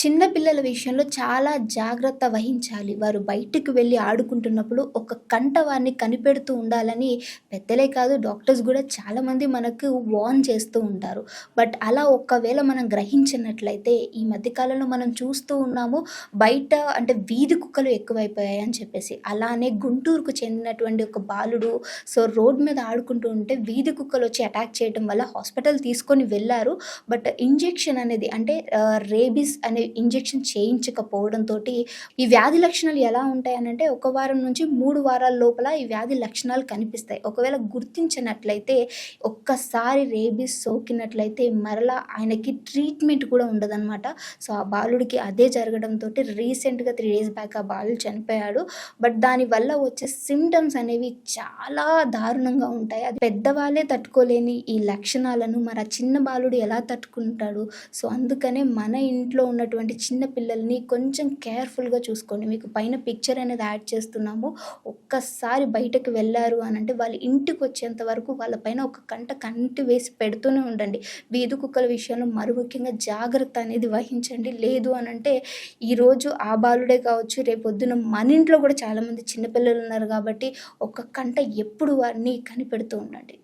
చిన్న పిల్లల విషయంలో చాలా జాగ్రత్త వహించాలి. వారు బయటికి వెళ్లి ఆడుకుంటున్నప్పుడు ఒక కంట వారిని కనిపెడుతూ ఉండాలని పెద్దలే కాదు డాక్టర్స్ గూడా చాలామంది మనకు వార్న్ చేస్తూ ఉంటారు. బట్ అలా ఒక్కవేళ మనం గ్రహించినట్లయితే ఈ మధ్య కాలంలో మనం చూస్తూ ఉన్నాము. బయట అంటే వీధి కుక్కలు ఎక్కువైపోయాయి అని చెప్పేసి. అలానే గుంటూరుకు చెందినటువంటి ఒక బాలుడు రోడ్ మీద ఆడుకుంటూ ఉంటే వీధి కుక్కలొచ్చి అటాక్ చేయడం వల్ల హాస్పిటల్ తీసుకొని వెళ్లారు. బట్ ఇంజెక్షన్ అనేది అంటే రేబీస్ అనే ఇంజెక్షన్ చేయించకపోవడంతోటి ఈ వ్యాధి లక్షణాలు ఎలా ఉంటాయనంటే ఒక వారం నుంచి 3 వారాల లోపల ఈ వ్యాధి లక్షణాలు కనిపిస్తాయి. ఒకవేళ గుర్తించినట్లయితే ఒక్కసారి రేబీస్ సోకినట్లయితే మరలా ఆయనకి ట్రీట్మెంట్ కూడా ఉండదనమాట. ఆ బాలుడికి అదే జరగడంతోటి రీసెంట్‌గా 3 డేస్ బ్యాక్ ఆ బాలుడు చనిపోయాడు. బట్ దానివల్ల వచ్చే సింప్టమ్స్ అనేవి చాలా దారుణంగా ఉంటాయి. అది పెద్దవాళ్ళే తట్టుకోలేని ఈ లక్షణాలను మరి ఆ చిన్న బాలుడు ఎలా తట్టుకుంటాడు? అందుకనే మన ఇంట్లో ఉన్నటువంటి చిన్న పిల్లల్ని కొంచెం కేర్‌ఫుల్‌గా చూసుకోండి. మీకు పైన పిక్చర్ అనేది యాడ్ చేస్తున్నాము. ఒక్కసారి బయటకి వెళ్లారు అనంటే వాళ్ళ ఇంటికొచ్చేంత వరకు వాళ్ళ పైన ఒక కంటి వేసి పెడుతూనే ఉండండి. వీధి కుక్కల విషయంలో మరి ముఖ్యంగా జాగ్రత్త అనేది వహించండి. లేదు అనంటే ఈరోజు ఆ బాలుడే కావచ్చు, రేపొద్దున మన ఇంట్లో కూడా చాలామంది చిన్న పిల్లలున్నారు కాబట్టి ఒక కంట ఎప్పుడు వారిని కనిపెడుతూ ఉండండి.